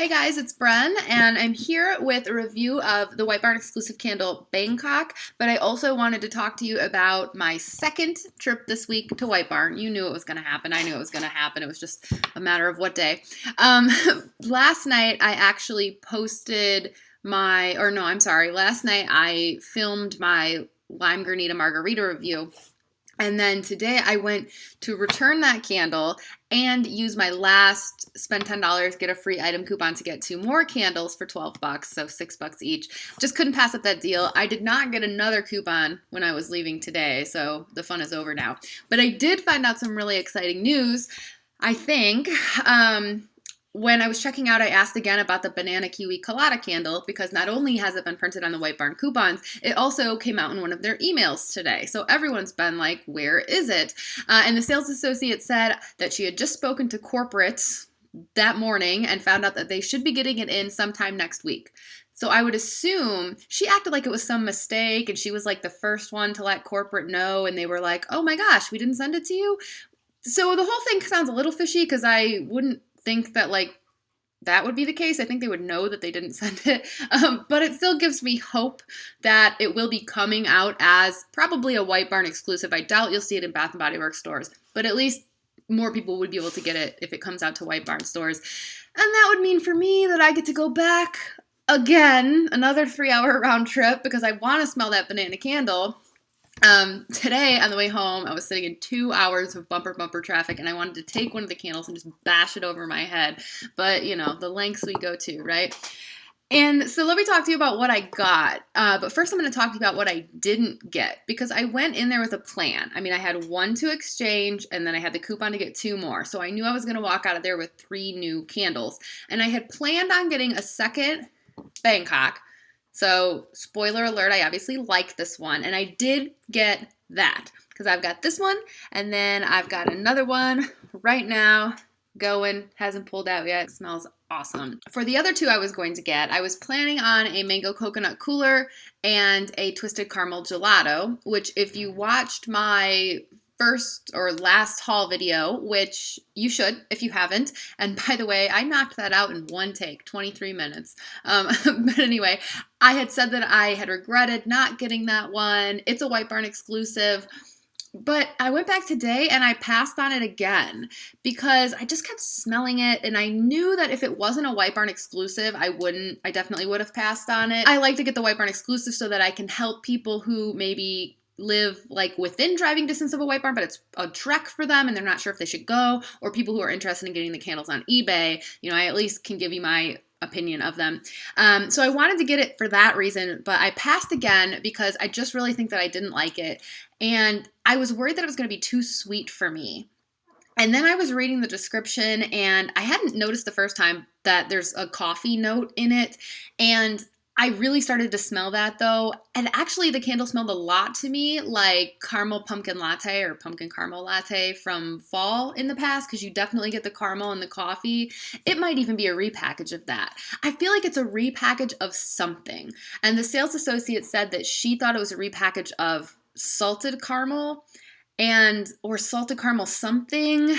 Hey guys, it's Bren, and I'm here with a review of the White Barn exclusive candle Bangkok, but I also wanted to talk to you about my second trip this week to White Barn. You knew it was going to happen. I knew it was going to happen. It was just a matter of what day. Last night I actually posted last night I filmed my Lime Granita Margarita review. And then today I went to return that candle and use my last spend $10, get a free item coupon to get 2 more candles for $12, so $6 each. Just couldn't pass up that deal. I did not get another coupon when I was leaving today, so the fun is over now. But I did find out some really exciting news, I think. When I was checking out, I asked again about the Banana Kiwi Colada candle because not only has it been printed on the White Barn coupons, it also came out in one of their emails today. So everyone's been like, where is it? And the sales associate said that she had just spoken to corporate that morning and found out that they should be getting it in sometime next week. So I would assume she acted like it was some mistake and she was like the first one to let corporate know and they were like, oh my gosh, we didn't send it to you? So the whole thing sounds a little fishy because I wouldn't think that that would be the case. I think they would know that they didn't send it, but it still gives me hope that it will be coming out as probably a White Barn exclusive. I doubt you'll see it in Bath & Body Works stores, but at least more people would be able to get it if it comes out to White Barn stores. And that would mean for me that I get to go back again, another 3-hour round trip because I want to smell that banana candle. Today on the way home, I was sitting in 2 hours of bumper traffic and I wanted to take one of the candles and just bash it over my head. But, the lengths we go to, right? And so let me talk to you about what I got. But first I'm going to talk to you about what I didn't get because I went in there with a plan. I had 1 to exchange and then I had the coupon to get 2 more. So I knew I was going to walk out of there with 3 new candles. And I had planned on getting a second Bangkok. So, spoiler alert, I obviously like this one, and I did get that, because I've got this one, and then I've got another one right now, going, hasn't pulled out yet, it smells awesome. For the other 2 I was going to get, I was planning on a mango coconut cooler and a Twisted Caramel Gelato, which if you watched my first or last haul video, which you should if you haven't. And by the way, I knocked that out in 1 take, 23 minutes. But anyway, I had said that I had regretted not getting that one. It's a White Barn exclusive. But I went back today and I passed on it again because I just kept smelling it and I knew that if it wasn't a White Barn exclusive, I definitely would have passed on it. I like to get the White Barn exclusive so that I can help people who maybe live within driving distance of a White Barn, but it's a trek for them and they're not sure if they should go, or people who are interested in getting the candles on eBay. I at least can give you my opinion of them. So I wanted to get it for that reason, but I passed again because I just really think that I didn't like it. And I was worried that it was going to be too sweet for me. And then I was reading the description and I hadn't noticed the first time that there's a coffee note in it. And I really started to smell that though. And actually the candle smelled a lot to me like caramel pumpkin latte or pumpkin caramel latte from fall in the past, because you definitely get the caramel in the coffee. It might even be a repackage of that. I feel like it's a repackage of something. And the sales associate said that she thought it was a repackage of salted caramel or salted caramel something.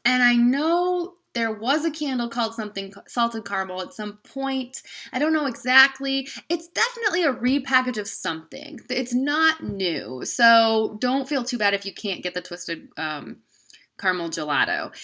And I know there was a candle called something salted caramel at some point. I don't know exactly. It's definitely a repackage of something. It's not new. So don't feel too bad if you can't get the Twisted Caramel Gelato.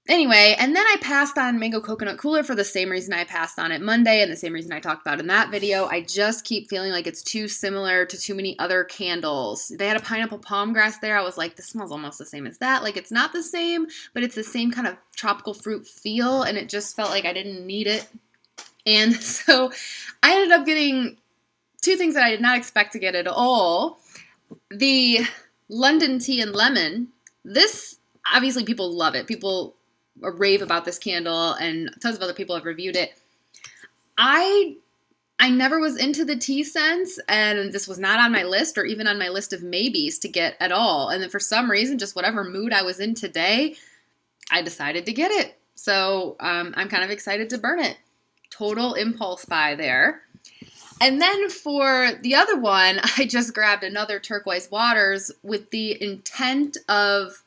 Anyway, and then I passed on Mango Coconut Cooler for the same reason I passed on it Monday and the same reason I talked about in that video. I just keep feeling like it's too similar to too many other candles. They had a pineapple palm grass there. I was like, this smells almost the same as that. It's not the same, but it's the same kind of tropical fruit feel, and it just felt like I didn't need it. And so I ended up getting 2 things that I did not expect to get at all. The London Tea and Lemon. This, obviously people love it. People rave about this candle and tons of other people have reviewed it. I never was into the tea scents, and this was not on my list or even on my list of maybes to get at all. And then for some reason, just whatever mood I was in today, I decided to get it. So I'm kind of excited to burn it. Total impulse buy there. And then for the other one, I just grabbed another Turquoise Waters with the intent of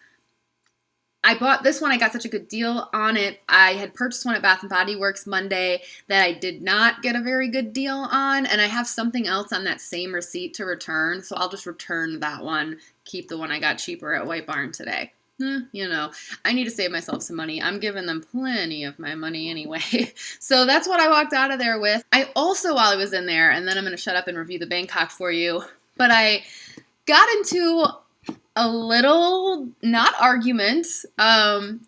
I bought this one. I got such a good deal on it. I had purchased one at Bath & Body Works Monday that I did not get a very good deal on, and I have something else on that same receipt to return, so I'll just return that one, keep the one I got cheaper at White Barn today. You know, I need to save myself some money. I'm giving them plenty of my money anyway. So that's what I walked out of there with. I also, while I was in there, and then I'm going to shut up and review the Bangkok for you, but I got into a little, not argument,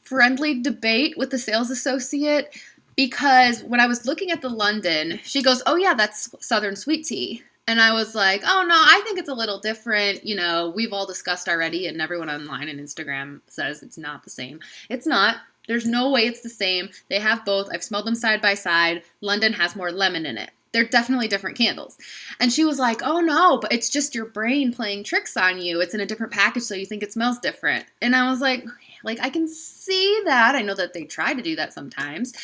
friendly debate with the sales associate, because when I was looking at the London, she goes, "Oh yeah, that's Southern sweet tea." And I was like, "Oh no, I think it's a little different. You know, we've all discussed already, and everyone online and Instagram says it's not the same. It's not. There's no way it's the same. They have both. I've smelled them side by side. London has more lemon in it. They're definitely different candles." And she was like, "Oh no, but it's just your brain playing tricks on you. It's in a different package, so you think it smells different." And I was like, I can see that. I know that they try to do that sometimes,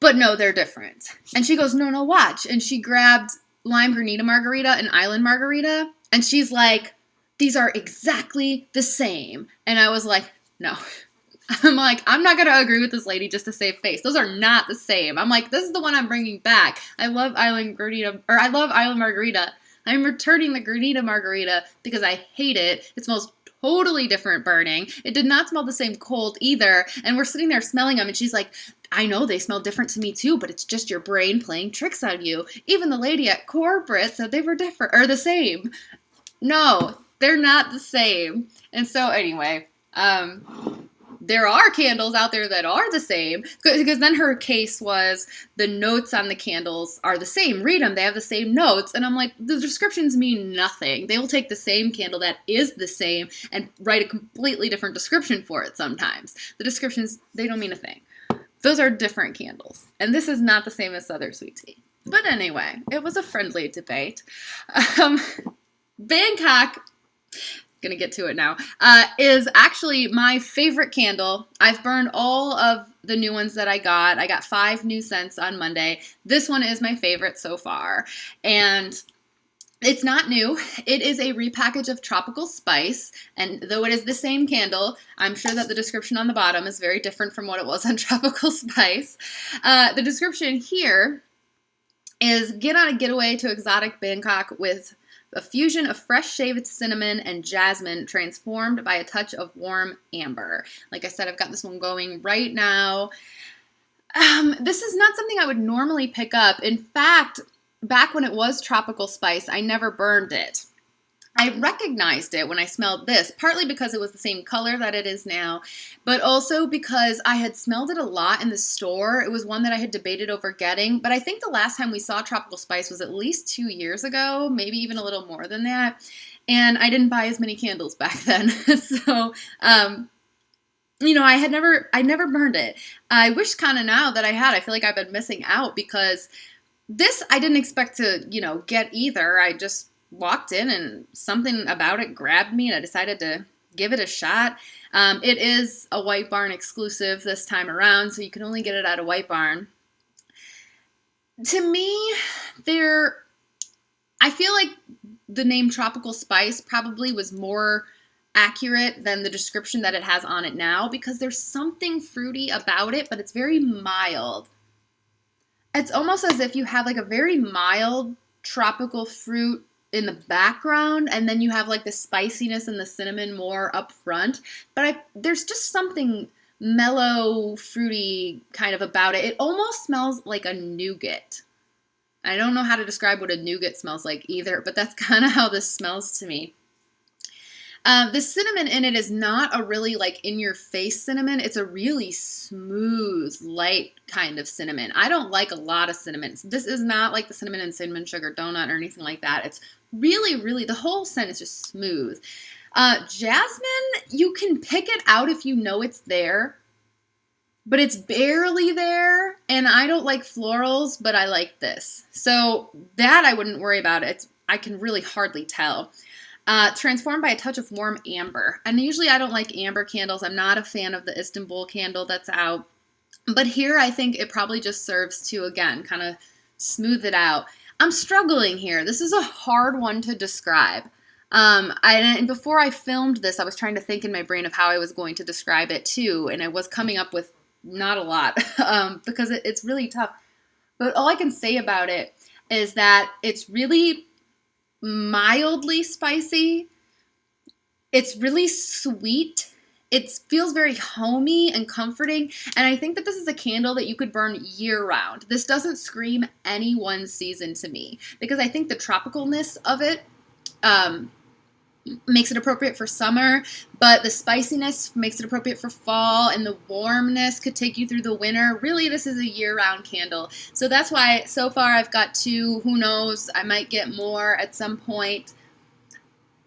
but no, they're different. And she goes, "No, watch." And she grabbed Lime Granita Margarita and Island Margarita, and she's like, "These are exactly the same." And I was like, "No." I'm like, I'm not going to agree with this lady just to save face. Those are not the same. I'm like, this is the one I'm bringing back. I love Island Margarita. I'm returning the Granita Margarita because I hate it. It smells totally different burning. It did not smell the same cold either. And we're sitting there smelling them, and she's like, "I know they smell different to me too, but it's just your brain playing tricks on you. Even the lady at corporate said they were different, or the same." No, they're not the same. And so anyway, there are candles out there that are the same, because then her case was the notes on the candles are the same. Read them. They have the same notes. And I'm like, the descriptions mean nothing. They will take the same candle that is the same and write a completely different description for it sometimes. The descriptions, they don't mean a thing. Those are different candles. And this is not the same as Southern Sweet Tea. But anyway, it was a friendly debate. Bangkok, gonna get to it now, is actually my favorite candle. I've burned all of the new ones that I got. I got 5 new scents on Monday. This one is my favorite so far. And it's not new. It is a repackage of Tropical Spice, and though it is the same candle, I'm sure that the description on the bottom is very different from what it was on Tropical Spice. The description here is, "Get on a getaway to exotic Bangkok with a fusion of fresh shaved cinnamon and jasmine transformed by a touch of warm amber." Like I said, I've got this one going right now. This is not something I would normally pick up. In fact, back when it was Tropical Spice, I never burned it. I recognized it when I smelled this, partly because it was the same color that it is now, but also because I had smelled it a lot in the store. It was one that I had debated over getting, but I think the last time we saw Tropical Spice was at least 2 years ago, maybe even a little more than that, and I didn't buy as many candles back then. So, I never burned it. I wish kind of now that I had. I feel like I've been missing out, because this I didn't expect to, get either. I just walked in and something about it grabbed me, and I decided to give it a shot. It is a White Barn exclusive this time around, so you can only get it at a White Barn. To me, I feel like the name Tropical Spice probably was more accurate than the description that it has on it now, because there's something fruity about it, but it's very mild. It's almost as if you have like a very mild tropical fruit in the background, and then you have like the spiciness and the cinnamon more up front. But there's just something mellow, fruity kind of about it. It almost smells like a nougat. I don't know how to describe what a nougat smells like either, but that's kind of how this smells to me. The cinnamon in it is not a really like in-your-face cinnamon. It's a really smooth, light kind of cinnamon. I don't like a lot of cinnamon. This is not like the cinnamon and cinnamon sugar donut or anything like that. It's really, really, the whole scent is just smooth. Jasmine, you can pick it out if you know it's there, but it's barely there. And I don't like florals, but I like this. So that I wouldn't worry about. I can really hardly tell. Transformed by a touch of warm amber. And usually I don't like amber candles. I'm not a fan of the Istanbul candle that's out. But here I think it probably just serves to, again, kind of smooth it out. I'm struggling here. This is a hard one to describe. And before I filmed this, I was trying to think in my brain of how I was going to describe it too, and I was coming up with not a lot because it's really tough. But all I can say about it is that it's really mildly spicy. It's really sweet. It feels very homey and comforting, and I think that this is a candle that you could burn year-round. This doesn't scream any one season to me because I think the tropicalness of it makes it appropriate for summer, but the spiciness makes it appropriate for fall, and the warmness could take you through the winter. Really, this is a year-round candle. So that's why so far I've got 2. Who knows? I might get more at some point.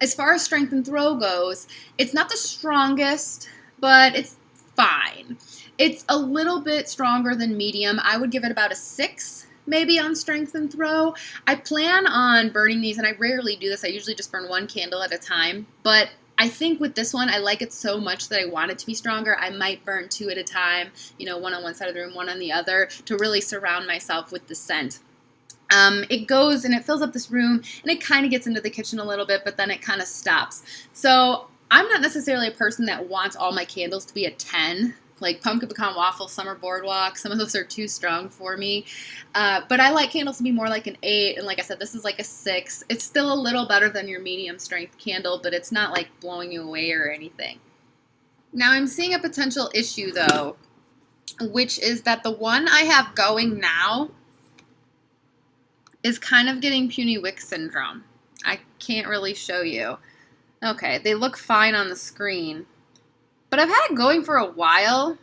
As far as strength and throw goes, it's not the strongest, but it's fine. It's a little bit stronger than medium. I would give it about a 6. Maybe on strength and throw. I plan on burning these, and I rarely do this. I usually just burn 1 candle at a time. But I think with this one, I like it so much that I want it to be stronger. I might burn 2 at a time, one on one side of the room, one on the other, to really surround myself with the scent. It goes and it fills up this room, and it kind of gets into the kitchen a little bit, but then it kind of stops. So I'm not necessarily a person that wants all my candles to be a 10. Like Pumpkin Pecan Waffle, Summer Boardwalk, some of those are too strong for me. But I like candles to be more like an 8, and like I said, this is like a 6. It's still a little better than your medium strength candle, but it's not like blowing you away or anything. Now I'm seeing a potential issue though, which is that the one I have going now is kind of getting puny wick syndrome. I can't really show you. Okay, they look fine on the screen. But I've had it going for a while,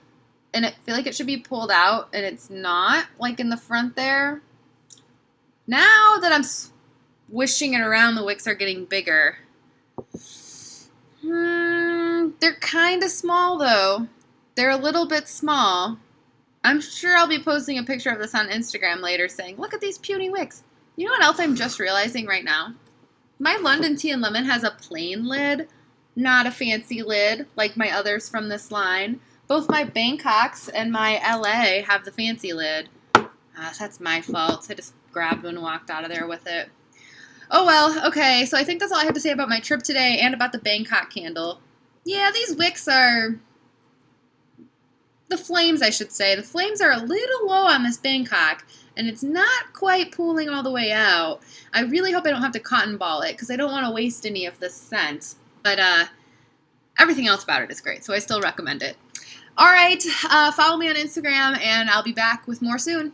and I feel like it should be pulled out, and it's not, like in the front there. Now that I'm swishing it around, the wicks are getting bigger. They're kind of small, though. They're a little bit small. I'm sure I'll be posting a picture of this on Instagram later saying, look at these puny wicks. You know what else I'm just realizing right now? My London Tea and Lemon has a plain lid. Not a fancy lid like my others from this line. Both my Bangkoks and my LA have the fancy lid. That's my fault. I just grabbed one and walked out of there with it. Oh well, okay, so I think that's all I have to say about my trip today and about the Bangkok candle. Yeah, these wicks are... The flames, I should say. The flames are a little low on this Bangkok, and it's not quite pooling all the way out. I really hope I don't have to cotton ball it, because I don't want to waste any of this scent. But everything else about it is great, so I still recommend it. All right, follow me on Instagram, and I'll be back with more soon.